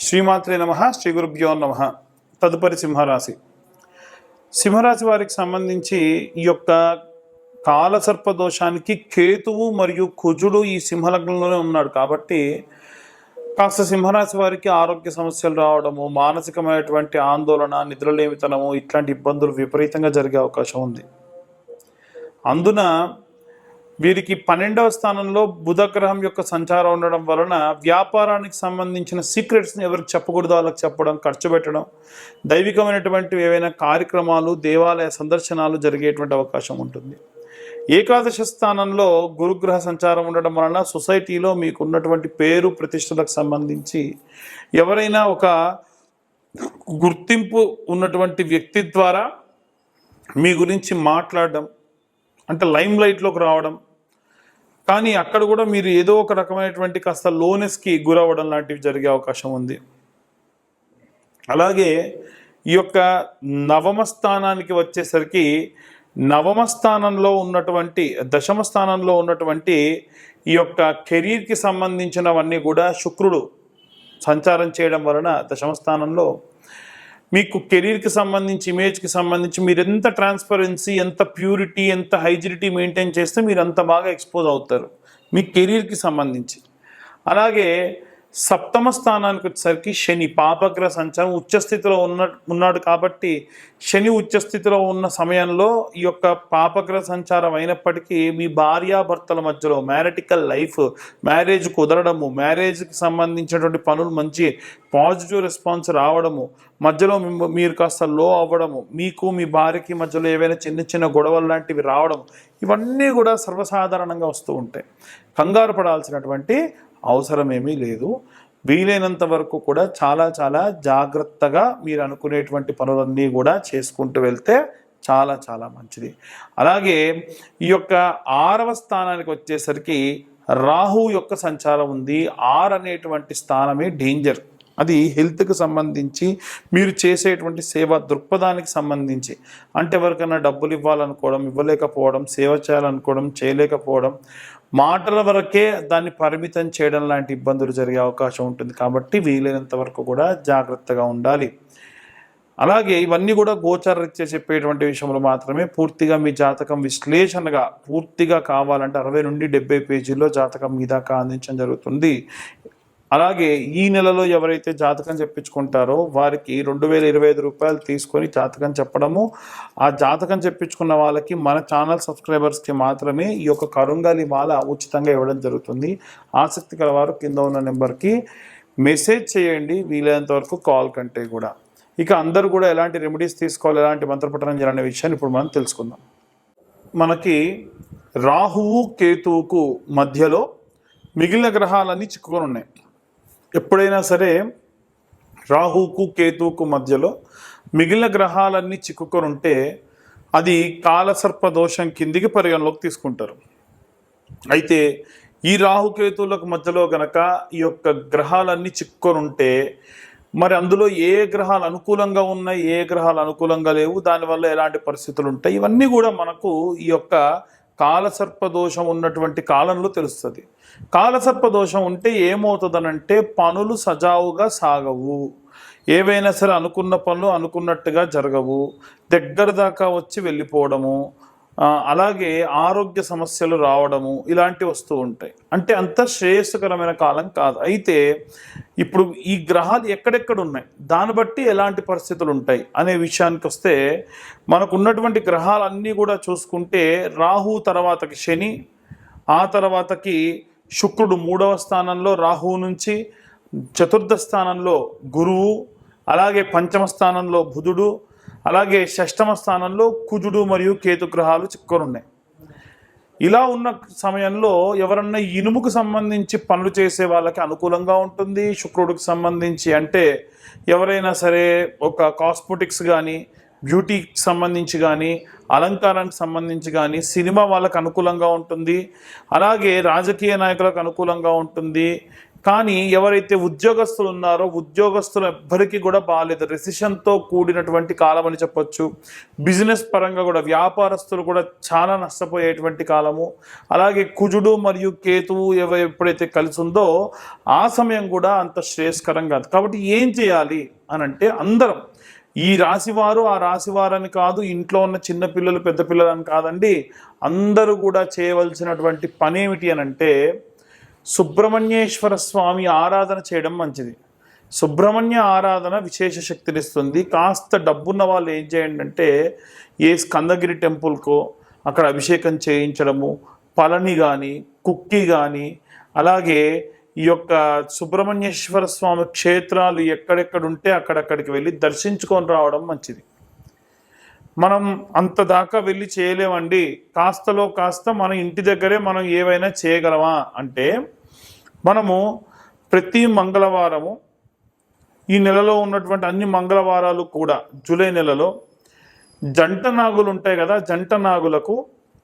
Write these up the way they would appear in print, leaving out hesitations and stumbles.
శ్రీమాత్రే నమ. శ్రీ గురుభ్యో నమ. తదుపరి సింహరాశి. సింహరాశి వారికి సంబంధించి ఈ యొక్క కాలసర్ప దోషానికి కేతువు మరియు కుజుడు ఈ సింహలగ్నంలోనే ఉన్నాడు కాబట్టి కాస్త సింహరాశి వారికి ఆరోగ్య సమస్యలు రావడము, మానసికమైనటువంటి ఆందోళన, నిద్రలేమితనము ఇట్లాంటి ఇబ్బందులు విపరీతంగా జరిగే అవకాశం ఉంది. అందున వీరికి 12వ స్థానంలో బుధగ్రహం యొక్క సంచారం ఉండడం వలన వ్యాపారానికి సంబంధించిన సీక్రెట్స్ని ఎవరికి చెప్పకూడదో వాళ్ళకి చెప్పడం, ఖర్చు పెట్టడం, దైవికమైనటువంటి ఏవైనా కార్యక్రమాలు, దేవాలయ సందర్శనాలు జరిగేటువంటి అవకాశం ఉంటుంది. ఏకాదశ స్థానంలో గురుగ్రహ సంచారం ఉండడం వలన సొసైటీలో మీకు ఉన్నటువంటి పేరు ప్రతిష్టలకు సంబంధించి ఎవరైనా ఒక గుర్తింపు ఉన్నటువంటి వ్యక్తి ద్వారా మీ గురించి మాట్లాడడం, అంటే లైమ్ లైట్లోకి రావడం, కానీ అక్కడ కూడా మీరు ఏదో ఒక రకమైనటువంటి కాస్త లోనెస్కి గురవ్వడం లాంటివి జరిగే అవకాశం ఉంది. అలాగే ఈ యొక్క నవమ స్థానానికి వచ్చేసరికి నవమ స్థానంలో ఉన్నటువంటి, దశమ స్థానంలో ఉన్నటువంటి ఈ యొక్క కెరీర్కి సంబంధించినవన్నీ కూడా శుక్రుడు సంచారం చేయడం వలన దశమ స్థానంలో మీకు కెరీర్కి సంబంధించి, ఇమేజ్కి సంబంధించి మీరు ఎంత ట్రాన్స్పరెన్సీ, ఎంత ప్యూరిటీ, ఎంత హైజినిటీ మెయింటైన్ చేస్తే మీరు అంత బాగా ఎక్స్పోజ్ అవుతారు మీ కెరీర్కి సంబంధించి. అలాగే సప్తమ స్థానానికి వచ్చేసరికి శని పాపగ్రహ సంచారం ఉచ్చస్థితిలో ఉన్నాడు కాబట్టి శని ఉచ్చస్థితిలో ఉన్న సమయంలో ఈ యొక్క పాపగ్రహ సంచారం అయినప్పటికీ మీ భార్యాభర్తల మధ్యలో మ్యారిటికల్ లైఫ్, మ్యారేజ్ కుదరడము, మ్యారేజ్కి సంబంధించినటువంటి పనులు మంచి పాజిటివ్ రెస్పాన్స్ రావడము, మధ్యలో మీరు కాస్త లో అవ్వడము, మీకు మీ భార్యకి మధ్యలో ఏవైనా చిన్న చిన్న గొడవలు లాంటివి రావడం, ఇవన్నీ కూడా సర్వసాధారణంగా వస్తూ ఉంటాయి. కంగారు పడాల్సినటువంటి అవసరమేమీ లేదు. వీలైనంత వరకు కూడా చాలా చాలా జాగ్రత్తగా మీరు అనుకునేటువంటి పనులన్నీ కూడా చేసుకుంటూ వెళ్తే చాలా చాలా మంచిది. అలాగే ఈ యొక్క 6వ స్థానానికి వచ్చేసరికి రాహు యొక్క సంచారం ఉంది. 6 అనేటువంటి స్థానమే డేంజర్. అది హెల్త్కి సంబంధించి, మీరు చేసేటువంటి సేవా దృక్పథానికి సంబంధించి, అంటే ఎవరికైనా డబ్బులు ఇవ్వాలనుకోవడం, ఇవ్వలేకపోవడం, సేవ చేయాలనుకోవడం, చేయలేకపోవడం, మాటల వరకే దాన్ని పరిమితం చేయడం లాంటి ఇబ్బందులు జరిగే అవకాశం ఉంటుంది. కాబట్టి వీలైనంత వరకు కూడా జాగ్రత్తగా ఉండాలి. అలాగే ఇవన్నీ కూడా గోచారరీత్యా చెప్పేటువంటి విషయంలో మాత్రమే. పూర్తిగా మీ జాతకం విశ్లేషణగా పూర్తిగా కావాలంటే 60 నుండి 70 పేజీల్లో జాతకం మీ దాకా అందించడం జరుగుతుంది. అలాగే ఈ నెలలో ఎవరైతే జాతకం చెప్పించుకుంటారో వారికి 2025 రూపాయలు తీసుకొని జాతకం చెప్పడము, ఆ జాతకం చెప్పించుకున్న వాళ్ళకి మన ఛానల్ సబ్స్క్రైబర్స్కి మాత్రమే ఈ యొక్క కరుంగాలి మాల ఉచితంగా ఇవ్వడం జరుగుతుంది. ఆసక్తి కలవారు కింద ఉన్న నెంబర్కి మెసేజ్ చేయండి, వీలైనంత వరకు కాల్ కంటే కూడా. ఇక అందరూ కూడా ఎలాంటి రెమెడీస్ తీసుకోవాలి, ఎలాంటి మంత్రపఠనం చేయాలనే విషయాన్ని ఇప్పుడు మనం తెలుసుకుందాం. మనకి రాహువు కేతువుకు మధ్యలో మిగిలిన గ్రహాలన్నీ చిక్కుకొని ఉన్నాయి. ఎప్పుడైనా సరే రాహుకు కేతువుకు మధ్యలో మిగిలిన గ్రహాలన్నీ చిక్కుకొని ఉంటే అది కాలసర్ప దోషం కిందికి పరిగణలోకి తీసుకుంటారు. అయితే ఈ రాహుకేతువులకు మధ్యలో గనక ఈ యొక్క గ్రహాలన్నీ చిక్కుకొని ఉంటే మరి అందులో ఏ గ్రహాలు అనుకూలంగా ఉన్నాయి, ఏ గ్రహాలు అనుకూలంగా లేవు, దానివల్ల ఎలాంటి పరిస్థితులు ఉంటాయి, ఇవన్నీ కూడా మనకు ఈ యొక్క కాలసర్ప దోషం ఉన్నటువంటి కాలంలో తెలుస్తుంది. కాలసర్ప దోషం ఉంటే ఏమవుతుందనంటే పనులు సజావుగా సాగవు, ఏవైనా సరే అనుకున్న పనులు అనుకున్నట్టుగా జరగవు, దగ్గర దాకా వచ్చి వెళ్ళిపోవడము, అలాగే ఆరోగ్య సమస్యలు రావడము, ఇలాంటివి వస్తూ ఉంటాయి. అంటే అంత శ్రేయస్కరమైన కాలం కాదు. అయితే ఇప్పుడు ఈ గ్రహాలు ఎక్కడెక్కడ ఉన్నాయి, దాన్ని బట్టి ఎలాంటి పరిస్థితులు ఉంటాయి అనే విషయానికి వస్తే మనకు ఉన్నటువంటి గ్రహాలన్నీ కూడా చూసుకుంటే రాహు తర్వాతకి శని, ఆ తర్వాతకి శుక్రుడు 3వ స్థానంలో రాహువు నుంచి, 4థ స్థానంలో గురువు, అలాగే 5మ స్థానంలో బుధుడు, అలాగే 6మ స్థానంలో కుజుడు మరియు కేతు గ్రహాలు చిక్కుకొని ఉన్నాయి. ఇలా ఉన్న సమయంలో ఎవరన్నా ఇనుముకు సంబంధించి పనులు చేసే వాళ్ళకి అనుకూలంగా ఉంటుంది. శుక్రుడికి సంబంధించి అంటే ఎవరైనా సరే ఒక కాస్మెటిక్స్ కానీ, బ్యూటీకి సంబంధించి కానీ, అలంకారానికి సంబంధించి కానీ, సినిమా వాళ్ళకు అనుకూలంగా ఉంటుంది. అలాగే రాజకీయ నాయకులకు అనుకూలంగా ఉంటుంది. కానీ ఎవరైతే ఉద్యోగస్తులు ఉన్నారో ఉద్యోగస్తులు ఎవ్వరికి కూడా బాగాలేదు, రెసిషన్తో కూడినటువంటి కాలం అని చెప్పొచ్చు. బిజినెస్ పరంగా కూడా వ్యాపారస్తులు కూడా చాలా నష్టపోయేటువంటి కాలము. అలాగే కుజుడు మరియు కేతువు ఎప్పుడైతే కలిసి ఉందో ఆ సమయం కూడా అంత శ్రేయస్కరం కాదు. కాబట్టి ఏం చేయాలి అని అంటే, అందరం ఈ రాశివారు ఆ రాశివారని కాదు, ఇంట్లో ఉన్న చిన్న పిల్లలు పెద్ద పిల్లలు అని కాదండి, అందరూ కూడా చేయవలసినటువంటి పని ఏమిటి అని అంటే, సుబ్రహ్మణ్యేశ్వర స్వామి ఆరాధన చేయడం మంచిది. సుబ్రహ్మణ్య ఆరాధన విశేష శక్తినిస్తుంది. కాస్త డబ్బున్న వాళ్ళు ఏం చేయండి అంటే, ఏ స్కందగిరి టెంపుల్కో అక్కడ అభిషేకం చేయించడము, పళని కానీ కుక్కి కానీ, అలాగే ఈ యొక్క సుబ్రహ్మణ్యేశ్వర స్వామి క్షేత్రాలు ఎక్కడెక్కడ ఉంటే అక్కడక్కడికి వెళ్ళి దర్శించుకొని రావడం మంచిది. మనం అంత దాకా వెళ్ళి చేయలేమండి, కాస్తలో కాస్త మన ఇంటి దగ్గరే మనం ఏవైనా చేయగలమా అంటే, మనము ప్రతి మంగళవారము ఈ నెలలో ఉన్నటువంటి అన్ని మంగళవారాలు కూడా జూలై నెలలో జంట నాగులు ఉంటాయి కదా, జంట నాగులకు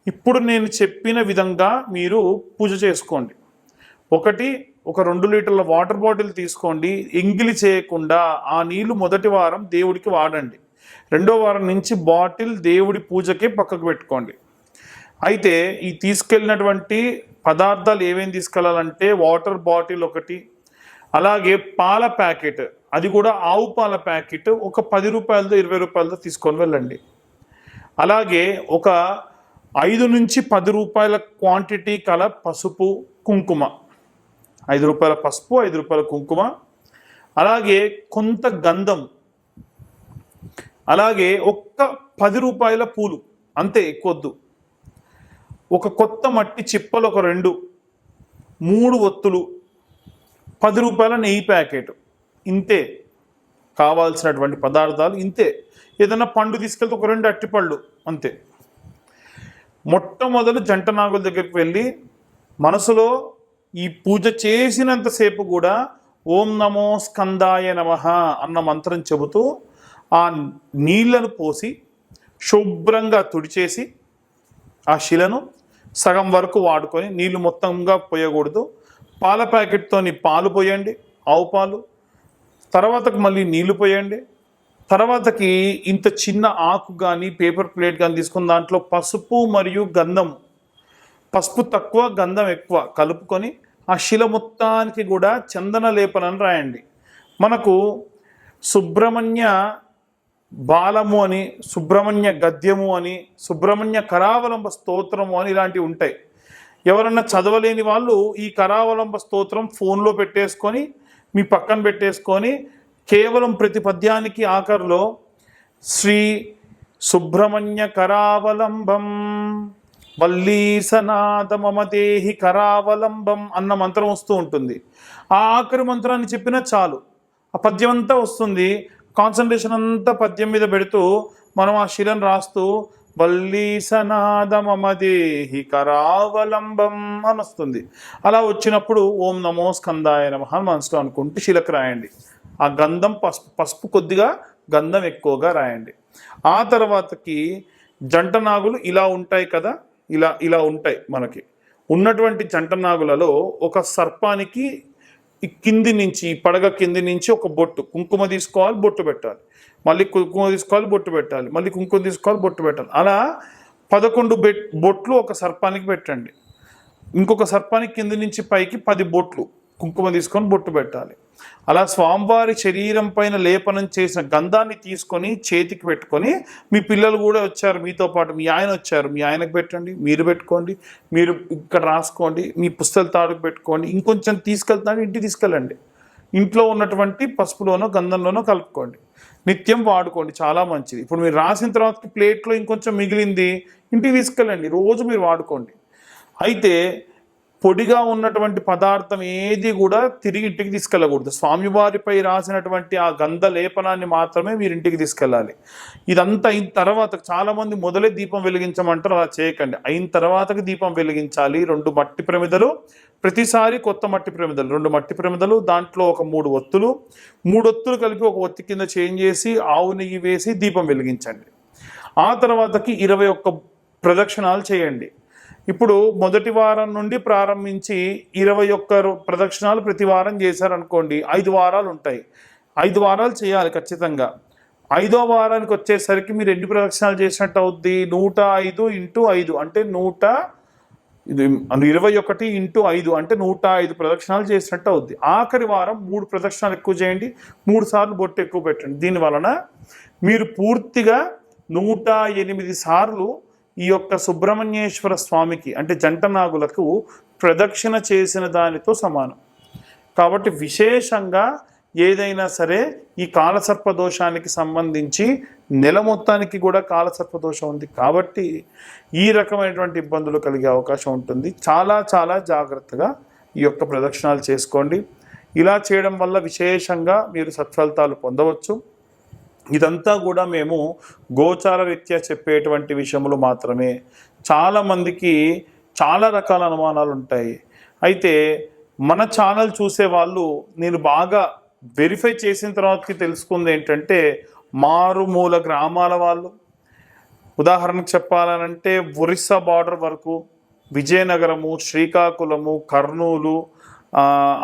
ఇప్పుడు నేను చెప్పిన విధంగా మీరు పూజ చేసుకోండి. ఒక 2 లీటర్ల వాటర్ బాటిల్ తీసుకోండి, ఎంగిలి చేయకుండా ఆ నీళ్లు మొదటి వారం దేవుడికి వాడండి. 2వ వారం నుంచి బాటిల్ దేవుడి పూజకే పక్కకు పెట్టుకోండి. అయితే ఈ తీసుకెళ్ళినటువంటి పదార్థాలు ఏమేమి తీసుకెళ్ళాలంటే, వాటర్ బాటిల్ ఒకటి, అలాగే పాల ప్యాకెట్, అది కూడా ఆవు పాల ప్యాకెట్ ఒక 10 రూపాయలతో 20 రూపాయలతో తీసుకొని వెళ్ళండి. అలాగే ఒక 5 నుంచి 10 రూపాయల క్వాంటిటీ కల పసుపు కుంకుమ, 5 రూపాయల పసుపు 5 రూపాయల కుంకుమ, అలాగే కొంత గంధం, అలాగే ఒక్క 10 రూపాయల పూలు, అంతే, ఎక్కువద్దు. ఒక కొత్త మట్టి చిప్పలు ఒక 2, 3 ఒత్తులు, 10 రూపాయల నెయ్యి ప్యాకెట్, ఇంతే కావాల్సినటువంటి పదార్థాలు, ఇంతే. ఏదైనా పండు తీసుకెళ్తే ఒక 2 అట్టిపళ్ళు, అంతే. మొట్టమొదలు జంట నాగుల దగ్గరికి వెళ్ళి మనసులో ఈ పూజ చేసినంతసేపు కూడా ఓం నమో స్కందాయ నమః అన్న మంత్రం చెబుతూ ఆ నీళ్లను పోసి శుభ్రంగా తుడిచేసి ఆ శిలను సగం వరకు వాడుకొని, నీళ్లు మొత్తంగా పోయకూడదు. పాల ప్యాకెట్తోని పాలు పోయండి, ఆవు పాలు, తర్వాతకు మళ్ళీ నీళ్లు పోయండి. తర్వాతకి ఇంత చిన్న ఆకు కానీ పేపర్ ప్లేట్ కానీ తీసుకుని దాంట్లో పసుపు మరియు గంధం, పసుపు తక్కువ గంధం ఎక్కువ కలుపుకొని ఆ శిల మొత్తానికి కూడా చందన లేపనని రాయండి. మనకు సుబ్రహ్మణ్య బాలము అని, సుబ్రహ్మణ్య గద్యము అని, సుబ్రహ్మణ్య కరావలంబ స్తోత్రము అని ఇలాంటివి ఉంటాయి. ఎవరన్నా చదవలేని వాళ్ళు ఈ కరావలంబ స్తోత్రం ఫోన్లో పెట్టేసుకొని మీ పక్కన పెట్టేసుకొని కేవలం ప్రతి పద్యానికి ఆఖరిలో శ్రీ సుబ్రహ్మణ్య కరావలంబం వల్లీసనాథ మమదేహి కరావలంబం అన్న మంత్రం వస్తూ ఉంటుంది. ఆ ఆఖరి మంత్రాన్ని చెప్పినా చాలు, ఆ పద్యం అంతా వస్తుంది. కాన్సన్ట్రేషన్ అంతా పద్యం మీద పెడుతూ మనం ఆ శిలను రాస్తూ వల్లీసనాథ మమదేహి కరావలంబం అని వస్తుంది. అలా వచ్చినప్పుడు ఓం నమో స్కందాయ నమః మనసులో అనుకుంటూ శిలకు రాయండి. ఆ గంధం పసుపు కొద్దిగా, గంధం ఎక్కువగా రాయండి. ఆ తర్వాతకి జంట నాగులు ఇలా ఉంటాయి కదా, ఇలా ఉంటాయి. మనకి ఉన్నటువంటి జంట నాగులలో ఒక సర్పానికి కింది నుంచి, పడగ కింది నుంచి ఒక బొట్టు కుంకుమ తీసుకోవాలి, బొట్టు పెట్టాలి, మళ్ళీ కుంకుమ తీసుకోవాలి, బొట్టు పెట్టాలి, మళ్ళీ కుంకుమ తీసుకోవాలి, బొట్టు పెట్టాలి. అలా 11 బొట్లు ఒక సర్పానికి పెట్టండి. ఇంకొక సర్పానికి కింది నుంచి పైకి 10 బొట్లు కుంకుమ తీసుకొని బొట్టు పెట్టాలి. అలా స్వామివారి శరీరం పైన లేపనం చేసిన గంధాన్ని తీసుకొని చేతికి పెట్టుకొని, మీ పిల్లలు కూడా వచ్చారు మీతో పాటు, మీ ఆయన వచ్చారు, మీ ఆయనకు పెట్టండి, మీరు పెట్టుకోండి, మీరు ఇక్కడ రాసుకోండి, మీ పుస్తకాల తాడుకు పెట్టుకోండి, ఇంకొంచెం తీసుకెళ్తాను ఇంటికి తీసుకెళ్ళండి, ఇంట్లో ఉన్నటువంటి పసుపులోనో గంధంలోనో కలుపుకోండి, నిత్యం వాడుకోండి, చాలా మంచిది. ఇప్పుడు మీరు రాసిన తర్వాత ప్లేట్లో ఇంకొంచెం మిగిలింది ఇంటికి తీసుకెళ్ళండి, రోజు మీరు వాడుకోండి. అయితే పొడిగా ఉన్నటువంటి పదార్థం ఏది కూడా తిరిగి ఇంటికి తీసుకెళ్ళకూడదు. స్వామివారిపై రాసినటువంటి ఆ గంధ లేపనాన్ని మాత్రమే మీరు ఇంటికి తీసుకెళ్ళాలి. ఇదంతా అయిన తర్వాత, చాలామంది మొదలే దీపం వెలిగించమంటారు, అలా చేయకండి. అయిన తర్వాతకి దీపం వెలిగించాలి. 2 మట్టి ప్రమిదలు, ప్రతిసారి కొత్త మట్టి ప్రమిదలు, 2 మట్టి ప్రమిదలు, దాంట్లో ఒక 3 ఒత్తులు, 3 ఒత్తులు కలిపి ఒక ఒత్తి కింద చేంజ్ చేసి ఆవు నెయ్యి వేసి దీపం వెలిగించండి. ఆ తర్వాతకి 21 ప్రదక్షిణాలు చేయండి. ఇప్పుడు మొదటి వారం నుండి ప్రారంభించి 21 ప్రదక్షిణాలు ప్రతి వారం చేశారనుకోండి, 5 వారాలు ఉంటాయి. 5 వారాలు చేయాలి ఖచ్చితంగా. 5వ వారానికి వచ్చేసరికి మీరు ఎన్ని ప్రదక్షిణాలు చేసినట్టు అవుద్ది? 105 × 5 అంటే 21 × 5 అంటే 105 ప్రదక్షిణాలు చేసినట్టు అవుద్ది. ఆఖరి వారం 3 ప్రదక్షిణాలు ఎక్కువ చేయండి, 3 సార్లు బొట్టు ఎక్కువ పెట్టండి. దీనివలన మీరు పూర్తిగా 108 సార్లు ఈ యొక్క సుబ్రహ్మణ్యేశ్వర స్వామికి అంటే జంట నాగులకు ప్రదక్షిణ చేసిన దానితో సమానం. కాబట్టి విశేషంగా ఏదైనా సరే ఈ కాలసర్పదోషానికి సంబంధించి నెల మొత్తానికి కూడా కాలసర్పదోషం ఉంది కాబట్టి ఈ రకమైనటువంటి ఇబ్బందులు కలిగే అవకాశం ఉంటుంది. చాలా చాలా జాగ్రత్తగా ఈ యొక్క ప్రదక్షిణాలు చేసుకోండి. ఇలా చేయడం వల్ల విశేషంగా మీరు సత్ఫలితాలు పొందవచ్చు. ఇదంతా కూడా మేము గోచార రీత్యా చెప్పేటువంటి విషయములు మాత్రమే. చాలామందికి చాలా రకాల అనుమానాలు ఉంటాయి. అయితే మన ఛానల్ చూసే వాళ్ళు నేను బాగా వెరిఫై చేసిన తర్వాతకి తెలుసుకుంది ఏంటంటే, మారుమూల గ్రామాల వాళ్ళు, ఉదాహరణకు చెప్పాలనంటే ఒరిస్సా బార్డర్ వరకు, విజయనగరము, శ్రీకాకుళము, కర్నూలు,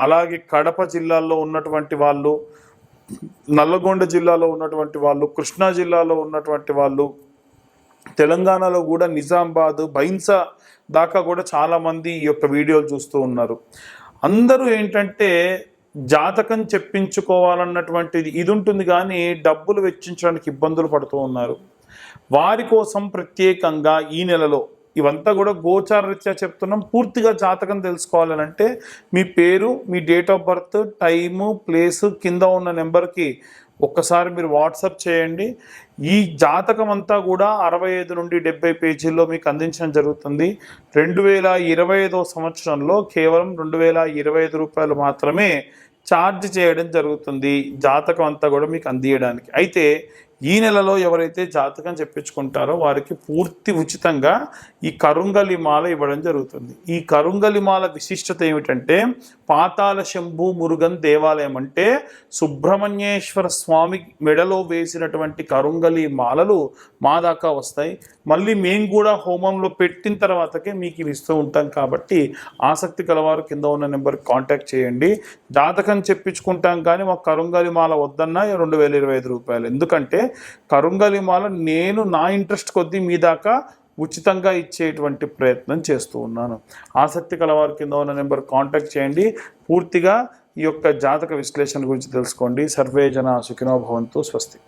అలాగే కడప జిల్లాల్లో ఉన్నటువంటి వాళ్ళు, నల్లగొండ జిల్లాలో ఉన్నటువంటి వాళ్ళు, కృష్ణా జిల్లాలో ఉన్నటువంటి వాళ్ళు, తెలంగాణలో కూడా నిజామాబాద్, బైన్సా దాకా కూడా చాలామంది ఈ యొక్క వీడియోలు చూస్తూ ఉన్నారు. అందరూ ఏంటంటే జాతకం చెప్పించుకోవాలన్నటువంటిది ఇది ఉంటుంది, కానీ డబ్బులు వెచ్చించడానికి ఇబ్బందులు పడుతూ ఉన్నారు. వారి కోసం ప్రత్యేకంగా ఈ నెలలో ఇవంతా కూడా గోచార రీత్యా చెప్తున్నాం. పూర్తిగా జాతకం తెలుసుకోవాలనంటే మీ పేరు, మీ date of birth, time, place కింద ఉన్న నెంబర్కి ఒక్కసారి మీరు వాట్సాప్ చేయండి. ఈ జాతకం అంతా కూడా 65 నుండి 70 పేజీల్లో మీకు అందించడం జరుగుతుంది. 2025వ సంవత్సరంలో కేవలం 2025 రూపాయలు మాత్రమే ఛార్జ్ చేయడం జరుగుతుంది జాతకం అంతా కూడా మీకు అందియడానికి. అయితే ఈ నెలలో ఎవరైతే జాతకం చెప్పించుకుంటారో వారికి పూర్తి ఉచితంగా ఈ కరుంగలి మాల ఇవ్వడం జరుగుతుంది. ఈ కరుంగలి మాల విశిష్టత ఏమిటంటే, పాతాళ శంభు మురుగన్ దేవాలయం అంటే సుబ్రహ్మణ్యేశ్వర స్వామి మెడలో వేసినటువంటి కరుంగలి మాలలు మా దాకా వస్తాయి. మళ్ళీ మేము కూడా హోమంలో పెట్టిన తర్వాతకే మీకు ఇవి ఇస్తూ ఉంటాం. కాబట్టి ఆసక్తి కలవారు కింద ఉన్న నెంబర్కి కాంటాక్ట్ చేయండి. జాతకం చెప్పించుకుంటాం కానీ మాకు కరుంగలి మాల వద్దన్నా 2025 రూపాయలు. ఎందుకంటే కరుంగలి మాల నేను నా ఇంట్రెస్ట్ కొద్దీ మీ దాకా ఉచితంగా ఇచ్చేటువంటి ప్రయత్నం చేస్తూ ఉన్నాను. ఆసక్తి కలవారు కింద ఉన్న నెంబర్ కాంటాక్ట్ చేయండి. పూర్తిగా ఈ యొక్క జాతక విశ్లేషణ గురించి తెలుసుకోండి. సర్వే జన సుఖినో భవంతు. స్వస్తి.